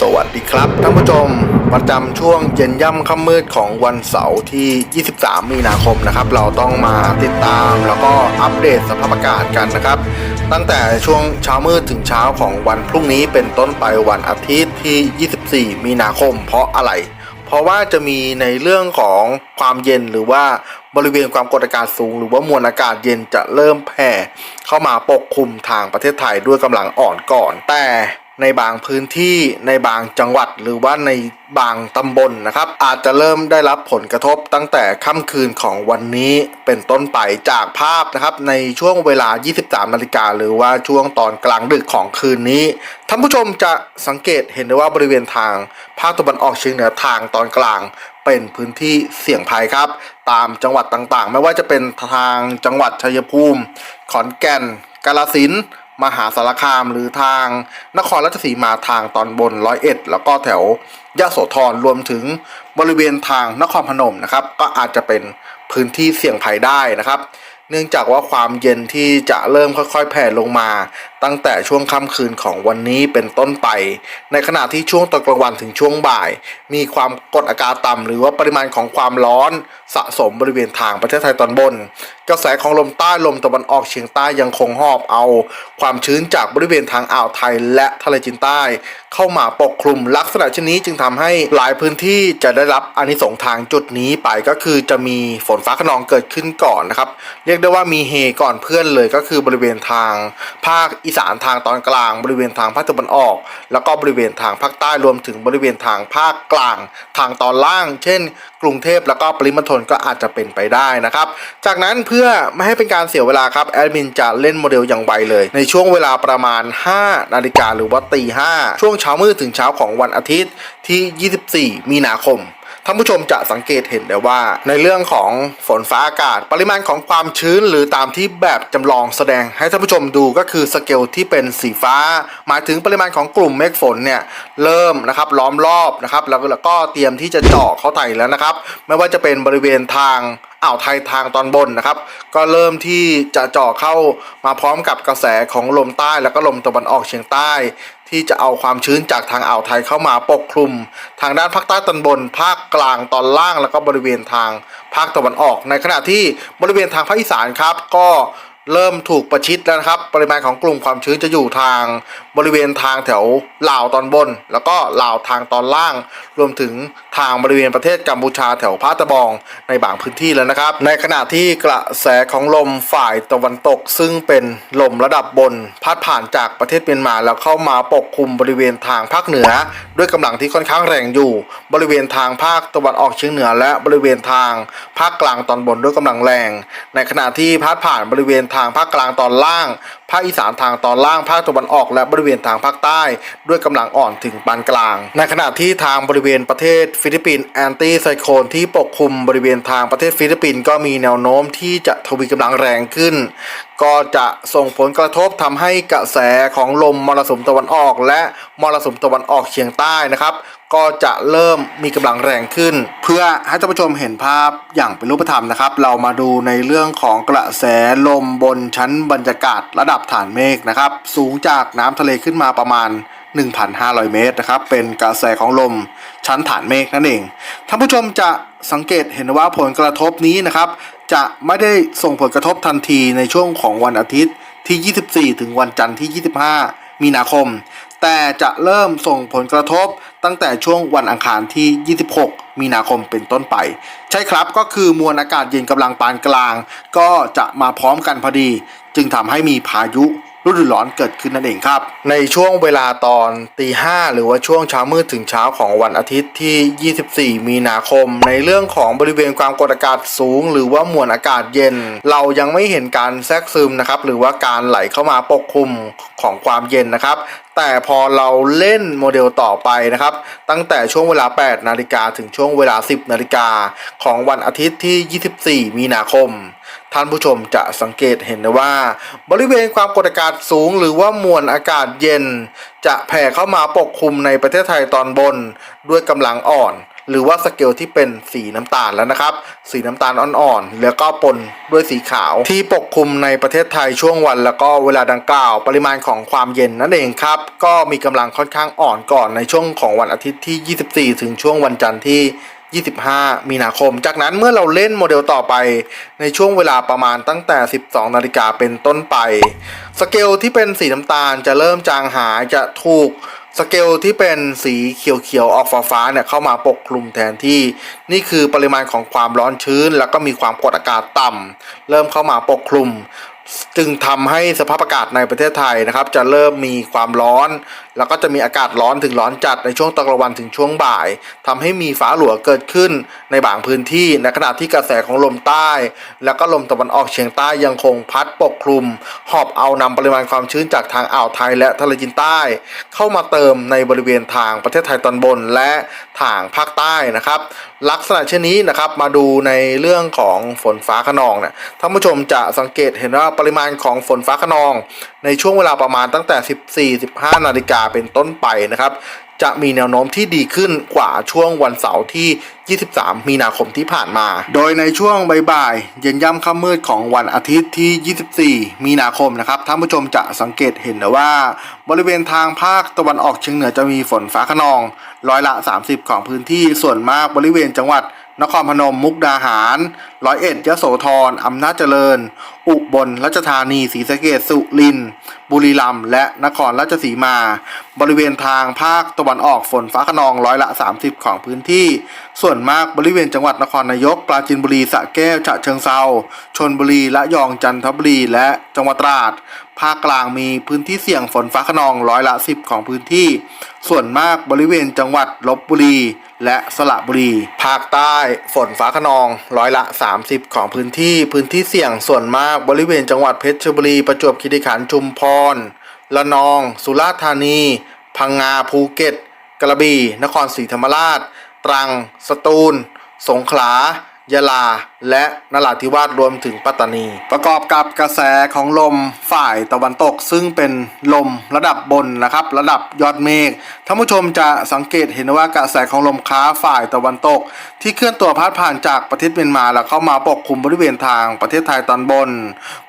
สวัสดีครับท่านผู้ชมประจำช่วงเย็นย่ำค่ำมืดของวันเสาร์ที่ 23 มีนาคมนะครับเราต้องมาติดตามแล้วก็อัปเดตสภาพอากาศกันนะครับตั้งแต่ช่วงเช้ามืดถึงเช้าของวันพรุ่งนี้เป็นต้นไปวันอาทิตย์ที่ 24 มีนาคมเพราะอะไรเพราะว่าจะมีในเรื่องของความเย็นหรือว่าบริเวณความกดอากาศสูงหรือว่ามวลอากาศเย็นจะเริ่มแผ่เข้ามาปกคลุมทางประเทศไทยด้วยกำลังอ่อนก่อนแต่ในบางพื้นที่ในบางจังหวัดหรือว่าในบางตำบลนะครับอาจจะเริ่มได้รับผลกระทบตั้งแต่ค่ำคืนของวันนี้เป็นต้นไปจากภาพนะครับในช่วงเวลา 23 นาฬิกาหรือว่าช่วงตอนกลางดึกของคืนนี้ท่านผู้ชมจะสังเกตเห็นได้ว่าบริเวณทางภาคตะวันออกเฉียงเหนือทางตอนกลางเป็นพื้นที่เสี่ยงภัยครับตามจังหวัดต่างๆไม่ว่าจะเป็นทางจังหวัดชัยภูมิขอนแก่นกาฬสินธุ์มหาสารคามหรือทางนครราชสีมาทางตอนบน101แล้วก็แถวยโสธรรวมถึงบริเวณทางนครพนมนะครับก็อาจจะเป็นพื้นที่เสี่ยงภัยได้นะครับเนื่องจากว่าความเย็นที่จะเริ่มค่อยๆแผ่ลงมาตั้งแต่ช่วงค่ำคืนของวันนี้เป็นต้นไปในขณะที่ช่วงตอนกลางวันถึงช่วงบ่ายมีความกดอากาศต่ำหรือว่าปริมาณของความร้อนสะสมบริเวณทางประเทศไทยตอนบนกระแสของลมใต้ลมตะวันออกเฉียงใต้ยังคงหอบเอาความชื้นจากบริเวณทางอ่าวไทยและทะเลจีนใต้เข้ามาปกคลุมลักษณะเช่นนี้จึงทำให้หลายพื้นที่จะได้รับอานิสงส์ทางจุดนี้ไปก็คือจะมีฝนฟ้าคะนองเกิดขึ้นก่อนนะครับเรียกได้ว่ามีเฮก่อนเพื่อนเลยก็คือบริเวณทางภาคอีสานทางตอนกลางบริเวณทางภาคตะวันออกแล้วก็บริเวณทางภาคใต้รวมถึงบริเวณทางภาคกลางทางตอนล่างเช่นกรุงเทพแล้วก็ปริมณฑลก็อาจจะเป็นไปได้นะครับจากนั้นเพื่อไม่ให้เป็นการเสียเวลาครับแอดมินจะเล่นโมเดลอย่างไวเลยในช่วงเวลาประมาณ 5 นาฬิกาหรือว่าตี 5ช่วงเช้ามืดถึงเช้าของวันอาทิตย์ที่ 24 มีนาคมท่านผู้ชมจะสังเกตเห็นได้ว่าในเรื่องของฝนฟ้าอากาศปริมาณของความชื้นหรือตามที่แบบจำลองแสดงให้ท่านผู้ชมดูก็คือสเกลที่เป็นสีฟ้าหมายถึงปริมาณของกลุ่มเมฆฝนเนี่ยเริ่มนะครับล้อมรอบนะครับแล้วก็เตรียมที่จะเจาะเข้าไทยแล้วนะครับไม่ว่าจะเป็นบริเวณทางอ่าวไทยทางตอนบนนะครับก็เริ่มที่จะเจาะเข้ามาพร้อมกับกระแสของลมใต้แล้วก็ลมตะวันออกเฉียงใต้ที่จะเอาความชื้นจากทางอ่าวไทยเข้ามาปกคลุมทางด้านภาคใต้ตอนบนภาคกลางตอนล่างแล้วก็บริเวณทางภาคตะวันออกในขณะที่บริเวณทางภาคอีสานครับก็เริ่มถูกประชิดแล้วนะครับปริมาณของกลุ่มความชื้นจะอยู่ทางบริเวณทางแถวลาวตอนบนแล้วก็ลาวทางตอนล่างรวมถึงทางบริเวณประเทศกัมพูชาแถวพะตะบองในบางพื้นที่แล้วนะครับในขณะที่กระแสของลมฝ่ายตะวันตกซึ่งเป็นลมระดับบนพัดผ่านจากประเทศเมียนมาแล้วเข้ามาปกคลุมบริเวณทางภาคเหนือด้วยกำลังที่ค่อนข้างแรงอยู่บริเวณทางภาคตะวันออกเฉียงเหนือและบริเวณทางภาคกลางตอนบนด้วยกำลังแรงในขณะที่พัดผ่านบริเวณทางภาคกลางตอนล่างภาคอีสานทางตอนล่างภาคตะวันออกและบริเวณทางภาคใต้ด้วยกำลังอ่อนถึงปานกลางในขณะที่ทางบริเวณประเทศฟิลิปปินส์แอนตี้ไซโคลนที่ปกคลุมบริเวณทางประเทศฟิลิปปินส์ก็มีแนวโน้มที่จะทวีกำลังแรงขึ้นก็จะส่งผลกระทบทำให้กระแสของลมมรสุมตะวันออกและมรสุมตะวันออกเฉียงใต้นะครับก็จะเริ่มมีกำลังแรงขึ้นเพื่อให้ท่านผู้ชมเห็นภาพอย่างเป็นรูปธรรมนะครับเรามาดูในเรื่องของกระแสลมบนชั้นบรรยากาศระดับฐานเมฆนะครับสูงจากน้ำทะเลขึ้นมาประมาณ 1,500 เมตรนะครับเป็นกระแสของลมชั้นฐานเมฆนั่นเองท่านผู้ชมจะสังเกตเห็นว่าผลกระทบนี้นะครับจะไม่ได้ส่งผลกระทบทันทีในช่วงของวันอาทิตย์ที่ 24 ถึงวันจันทร์ที่ 25 มีนาคมแต่จะเริ่มส่งผลกระทบตั้งแต่ช่วงวันอังคารที่ 26 มีนาคมเป็นต้นไปใช่ครับก็คือมวลอากาศเย็นกำลังปานกลางก็จะมาพร้อมกันพอดีจึงทำให้มีพายุฤดูร้อนเกิดขึ้นนั่นเองครับในช่วงเวลาตอนตี 5หรือว่าช่วงเช้ามืดถึงเช้าของวันอาทิตย์ที่ 24 มีนาคมในเรื่องของบริเวณความกดอากาศสูงหรือว่ามวลอากาศเย็นเรายังไม่เห็นการแทรกซึมนะครับหรือว่าการไหลเข้ามาปกคลุมของความเย็นนะครับแต่พอเราเล่นโมเดลต่อไปนะครับตั้งแต่ช่วงเวลา 8 นาฬิกาถึงช่วงเวลา 10 นาฬิกาของวันอาทิตย์ที่ 24 มีนาคมท่านผู้ชมจะสังเกตเห็นได้ว่าบริเวณความกดอากาศสูงหรือว่ามวลอากาศเย็นจะแผ่เข้ามาปกคลุมในประเทศไทยตอนบนด้วยกำลังอ่อน หรือว่าสเกลที่เป็นสีน้ำตาลแล้วนะครับสีน้ำตาลอ่อนๆแล้วก็ปนด้วยสีขาวที่ปกคลุมในประเทศไทยช่วงวันแล้วก็เวลาดังกล่าวปริมาณของความเย็นนั่นเองครับก็มีกำลังค่อนข้างอ่อนก่อนในช่วงของวันอาทิตย์ที่ 24 ถึงช่วงวันจันทร์ที่25 มีนาคมจากนั้นเมื่อเราเล่นโมเดลต่อไปในช่วงเวลาประมาณตั้งแต่ 12 นาฬิกาเป็นต้นไปสเกลที่เป็นสีน้ำตาลจะเริ่มจางหายจะถูกสเกลที่เป็นสีเขียวๆออกฟ้าๆเนี่ยเข้ามาปกคลุมแทนที่นี่คือปริมาณของความร้อนชื้นแล้วก็มีความกดอากาศต่ำเริ่มเข้ามาปกคลุมจึงทำให้สภาพอากาศในประเทศไทยนะครับจะเริ่มมีความร้อนแล้วก็จะมีอากาศร้อนถึงร้อนจัดในช่วงตอนกลางวันถึงช่วงบ่ายทำให้มีฟ้าหลัวเกิดขึ้นในบางพื้นที่ในขณะที่กระแสของลมใต้แล้วก็ลมตะวันออกเฉียงใต้ยังคงพัดปกคลุมหอบเอานำปริมาณความชื้นจากทางอ่าวไทยและทะเลจีนใต้เข้ามาเติมในบริเวณทางประเทศไทยตอนบนและทางภาคใต้นะครับลักษณะเช่นนี้นะครับมาดูในเรื่องของฝนฟ้าคะนองเนี่ยท่านผู้ชมจะสังเกตเห็นว่าปริมาณของฝนฟ้าคะนองในช่วงเวลาประมาณตั้งแต่ 14-15 นาฬิกาเป็นต้นไปนะครับจะมีแนวโน้มที่ดีขึ้นกว่าช่วงวันเสาร์ที่ 23 มีนาคมที่ผ่านมาโดยในช่วงบ่ายๆเย็นย่ำค่ำมืดของวันอาทิตย์ที่ 24 มีนาคมนะครับท่านผู้ชมจะสังเกตเห็นว่าบริเวณทางภาคตะวันออกเฉียงเหนือจะมีฝนฟ้าคะนองร้อยละ 30 ของพื้นที่ส่วนมากบริเวณจังหวัดนครพนมมุกดาหารร้อยเอ็ดยโสธรอำนาจเจริญอุบลราชธานีศรีสะเกษสุรินทร์บุรีรัมย์และนครราชสีมาบริเวณทางภาคตะวันออกฝนฟ้าคะนองร้อยละ 30 ของพื้นที่ส่วนมากบริเวณจังหวัดนครนายกปราจีนบุรีสระแก้วฉะเชิงเทราชลบุรีระยองจันทบุรีและจังหวัดตราดภาคกลางมีพื้นที่เสี่ยงฝนฟ้าคะนองร้อยละ 10 ของพื้นที่ส่วนมากบริเวณจังหวัดลพบุรีและสระบุรีภาคใต้ฝนฟ้าคะนองร้อยละ 30 ของพื้นที่เสี่ยงส่วนมากบริเวณจังหวัดเพชรบุรีประจวบคีรีขันธ์ชุมพรระนองสุราษฎร์ธานีพังงาภูเก็ตกระบี่นครศรีธรรมราชตรังสตูลสงขลายะลาและนราธิวาสรวมถึงปัตตานีประกอบกับกระแสของลมฝ่ายตะวันตกซึ่งเป็นลมระดับบนนะครับระดับยอดเมฆท่านผู้ชมจะสังเกตเห็นว่ากระแสของลมค้าฝ่ายตะวันตกที่เคลื่อนตัวพาดผ่านจากประเทศเมียนมาแล้วเข้ามาปกคลุมบริเวณทางประเทศไทยตอนบน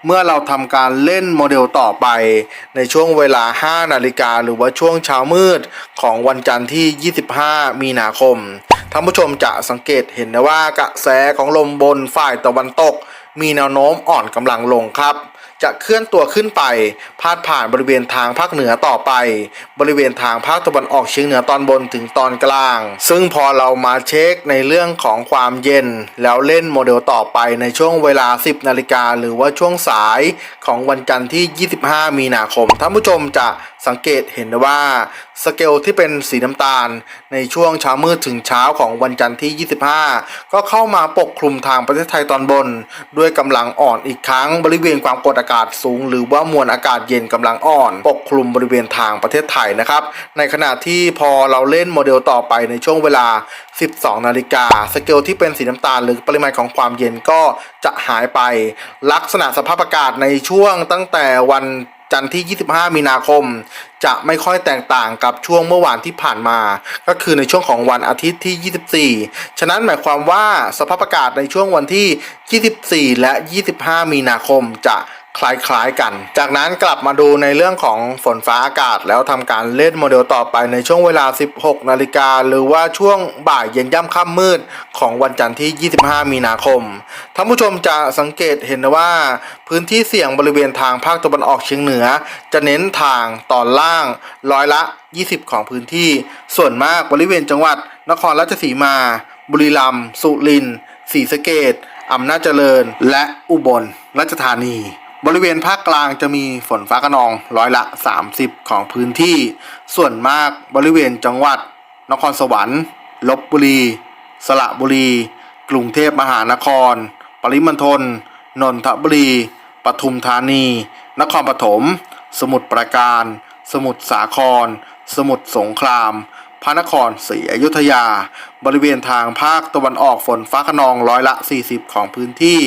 เมื่อเราทำการเล่นโมเดลต่อไปในช่วงเวลา 5 นาฬิกาหรือว่าช่วงเช้ามืดของวันจันทร์ที่ 25 มีนาคมท่านผู้ชมจะสังเกตเห็นว่ากระแสของลมบนฝ่ายตะวันตกมีแนวโน้มอ่อนกำลังลงครับจะเคลื่อนตัวขึ้นไปพาดผ่านบริเวณทางภาคเหนือต่อไปบริเวณทางภาคตะวันออกเฉียงเหนือตอนบนถึงตอนกลางซึ่งพอเรามาเช็คในเรื่องของความเย็นแล้วเล่นโมเดลต่อไปในช่วงเวลา 10 นาฬิกาหรือว่าช่วงสายของวันจันทร์ที่ 25 มีนาคมท่านผู้ชมจะสังเกตเห็นว่าสเกลที่เป็นสีน้ำตาลในช่วงเช้ามืดถึงเช้าของวันจันทร์ที่ 25 ก็เข้ามาปกคลุมทางประเทศไทยตอนบนด้วยกำลังอ่อนอีกครั้งบริเวณความกดอากาศสูงหรือว่ามวลอากาศเย็นกำลังอ่อนปกคลุมบริเวณทางประเทศไทยนะครับในขณะที่พอเราเล่นโมเดลต่อไปในช่วงเวลา 12 นาฬิกาสเกลที่เป็นสีน้ำตาลหรือปริมาณของความเย็นก็จะหายไปลักษณะสภาพอากาศในช่วงตั้งแต่วันจันทร์ที่ 25 มีนาคมจะไม่ค่อยแตกต่างกับช่วงเมื่อวานที่ผ่านมาก็คือในช่วงของวันอาทิตย์ที่ 24 ฉะนั้นหมายความว่าสภาพอากาศในช่วงวันที่ 24 และ 25 มีนาคมจะคล้ายๆกันจากนั้นกลับมาดูในเรื่องของฝนฟ้าอากาศแล้วทำการเล่นโมเดลต่อไปในช่วงเวลา 16 นาฬิกาหรือว่าช่วงบ่ายเย็นย่ำค่ำมืดของวันจันทร์ที่ 25 มีนาคมท่านผู้ชมจะสังเกตเห็นว่าพื้นที่เสี่ยงบริเวณทางภาคตะวันออกเฉียงเหนือจะเน้นทางตอนล่างร้อยละ 20 ของพื้นที่ส่วนมากบริเวณจังหวัดนครราชสีมาบุรีรัมย์สุรินทร์ศรีสะเกษอำนาจเจริญและอุบลราชธานีบริเวณภาคกลางจะมีฝนฟ้าคะนองร้อยละ 30 ของพื้นที่ส่วนมากบริเวณจังหวัดนครสวรรค์ลพบุรีสระบุรีกรุงเทพมหานครปริมณฑลนนทบุรีปทุมธานีนครปฐมสมุทรปราการสมุทรสาครสมุทรสงครามพระนครศรีอยุธยาบริเวณทางภาคตะวันออกฝนฟ้าคะนองร้อยละ 40 ของพื้นที่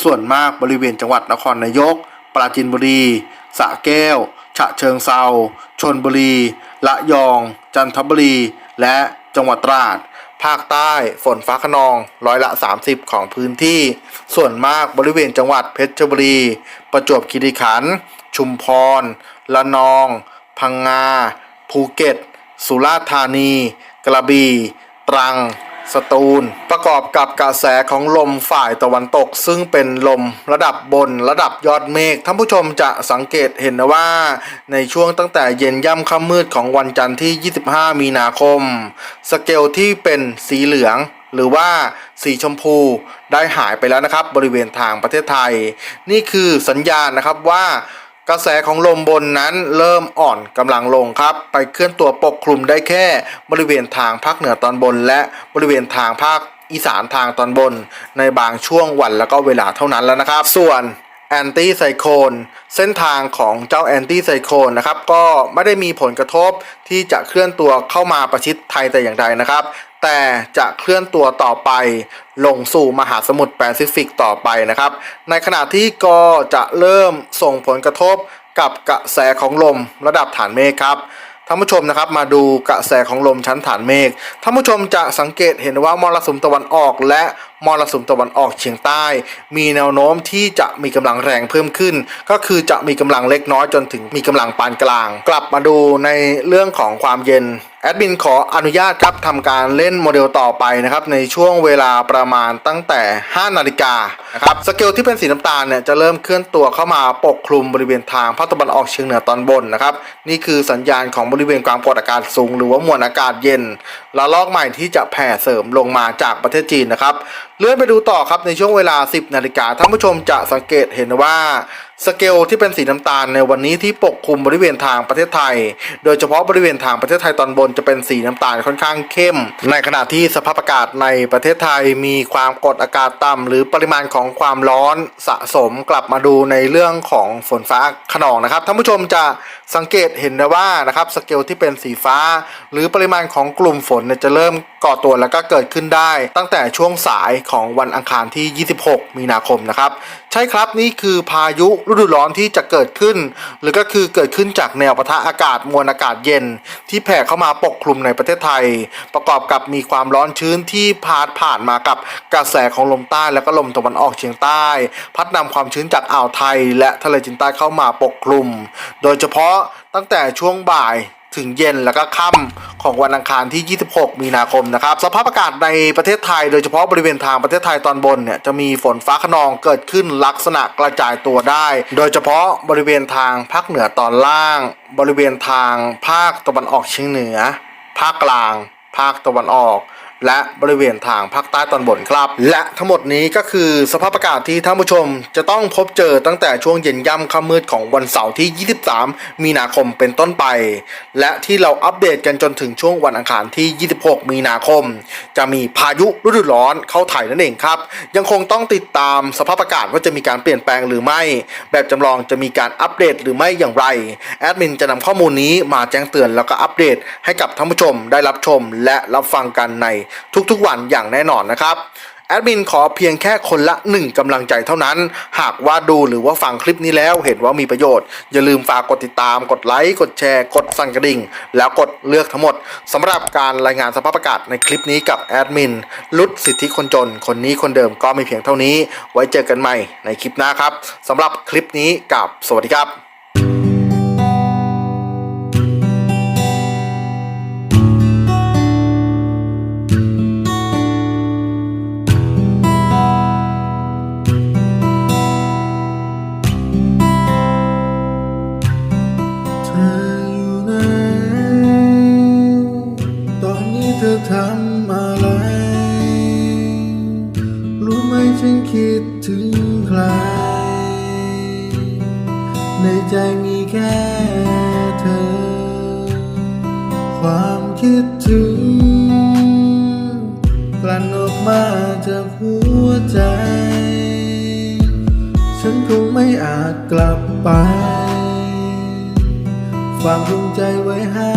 ส่วนมากบริเวณจังหวัดนครนายกปราจีนบุรีสระแก้วฉะเชิงเทราชลบุรีระยองจันทบุรีและจังหวัดตราด ภาคใต้ฝนฟ้าคะนองร้อยละ30ของพื้นที่ส่วนมากบริเวณจังหวัดเพชรบุรีประจวบคีรีขันธ์ชุมพรระนองพังงาภูเก็ตสุราษฎร์ธานีกระบี่ตรังสตูลประกอบกับกระแสของลมฝ่ายตะวันตกซึ่งเป็นลมระดับบนระดับยอดเมฆท่านผู้ชมจะสังเกตเห็นนะว่าในช่วงตั้งแต่เย็นย่ำค่ำมืดของวันจันทร์ที่25มีนาคมสเกลที่เป็นสีเหลืองหรือว่าสีชมพูได้หายไปแล้วนะครับบริเวณทางประเทศไทยนี่คือสัญญาณนะครับว่ากระแสของลมบนนั้นเริ่มอ่อนกำลังลงครับไปเคลื่อนตัวปกคลุมได้แค่บริเวณทางภาคเหนือตอนบนและบริเวณทางภาคอีสานทางตอนบนในบางช่วงวันแล้วก็เวลาเท่านั้นแล้วนะครับส่วนแอนตี้ไซโคลนเส้นทางของเจ้าแอนตี้ไซโคลนนะครับก็ไม่ได้มีผลกระทบที่จะเคลื่อนตัวเข้ามาประชิดไทยแต่อย่างใดนะครับแต่จะเคลื่อนตัวต่อไปลงสู่มหาสมุทรแปซิฟิกต่อไปนะครับในขณะที่ก็จะเริ่มส่งผลกระทบกับกระแสของลมระดับฐานเมฆครับท่านผู้ชมนะครับมาดูกระแสของลมชั้นฐานเมฆท่านผู้ชมจะสังเกตเห็นว่ามรสุมตะวันออกและมรสุมตะวันออกเฉียงใต้มีแนวโน้มที่จะมีกำลังแรงเพิ่มขึ้นก็คือจะมีกำลังเล็กน้อยจนถึงมีกำลังปานกลางกลับมาดูในเรื่องของความเย็นแอดมินขออนุญาตครับทำการเล่นโมเดลต่อไปนะครับในช่วงเวลาประมาณตั้งแต่5นาฬิกานะครับสเกลที่เป็นสีน้ำตาลเนี่ยจะเริ่มเคลื่อนตัวเข้ามาปกคลุมบริเวณทางภาคตะวันออกเฉียงเหนือตอนบนนะครับนี่คือสัญญาณของบริเวณความกดอากาศสูงหรือว่ามวลอากาศเย็นระลอกใหม่ที่จะแผ่เสริมลงมาจากประเทศจีนนะครับเลื่อนไปดูต่อครับในช่วงเวลา10นาฬิกาท่านผู้ชมจะสังเกตเห็นว่าสเกลที่เป็นสีน้ำตาลในวันนี้ที่ปกคลุมบริเวณทางประเทศไทยโดยเฉพาะบริเวณทางประเทศไทยตอนบนจะเป็นสีน้ำตาลค่อนข้างเข้มในขณะที่สภาพอากาศในประเทศไทยมีความกดอากาศต่ำหรือปริมาณของความร้อนสะสมกลับมาดูในเรื่องของฝนฟ้าคะนองนะครับท่านผู้ชมจะสังเกตเห็นได้ว่านะครับสเกลที่เป็นสีฟ้าหรือปริมาณของกลุ่มฝนจะเริ่มก่อตัวแล้วก็เกิดขึ้นได้ตั้งแต่ช่วงสายของวันอังคารที่26มีนาคมนะครับใช่ครับนี่คือพายุฤดูร้อนที่จะเกิดขึ้นหรือก็คือเกิดขึ้นจากแนวปะทะอากาศมวลอากาศเย็นที่แผ่เข้ามาปกคลุมในประเทศไทยประกอบกับมีความร้อนชื้นที่ผ่านมากับกระแสของลมใต้และก็ลมตะวันออกเฉียงใต้พัดนำความชื้นจากอ่าวไทยและทะเลจีนใต้เข้ามาปกคลุมโดยเฉพาะตั้งแต่ช่วงบ่ายถึงเย็นแล้วก็ค่ำของวันอังคารที่26มีนาคมนะครับสภาพอากาศในประเทศไทยโดยเฉพาะบริเวณทางประเทศไทยตอนบนเนี่ยจะมีฝนฟ้าคะนองเกิดขึ้นลักษณะกระจายตัวได้โดยเฉพาะบริเวณทางภาคเหนือตอนล่างบริเวณทางภาคตะวันออกเฉียงเหนือภาคกลางภาคตะวันออกและบริเวณทางภาคใต้ตอนบนครับและทั้งหมดนี้ก็คือสภาพอากาศที่ท่านผู้ชมจะต้องพบเจอตั้งแต่ช่วงเย็นย่ำค่ำมืดของวันเสาร์ที่23มีนาคมเป็นต้นไปและที่เราอัปเดตกันจนถึงช่วงวันอังคารที่26มีนาคมจะมีพายุฤดูร้อนเข้าไทยนั่นเองครับยังคงต้องติดตามสภาพอากาศว่าจะมีการเปลี่ยนแปลงหรือไม่แบบจำลองจะมีการอัปเดตหรือไม่อย่างไรแอดมินจะนำข้อมูลนี้มาแจ้งเตือนแล้วก็อัปเดตให้กับท่านผู้ชมได้รับชมและรับฟังกันในทุกๆวันอย่างแน่นอนนะครับแอดมินขอเพียงแค่คนละ1กำลังใจเท่านั้นหากว่าดูหรือว่าฟังคลิปนี้แล้วเห็นว่ามีประโยชน์อย่าลืมฝากกดติดตามกดไลค์กดแชร์กดสั่นกระดิ่งแล้วกดเลือกทั้งหมดสำหรับการรายงานสภาพอากาศในคลิปนี้กับแอดมินลุดสิทธิคนจนคนนี้คนเดิมก็มีเพียงเท่านี้ไว้เจอกันใหม่ในคลิปหน้าครับสำหรับคลิปนี้กับสวัสดีครับเธอทำอะไรรู้ไหมฉันคิดถึงใครในใจมีแค่เธอความคิดถึงกลั่นออกมาจากหัวใจฉันคงไม่อาจกลับไปฝากดวงใจไว้ให้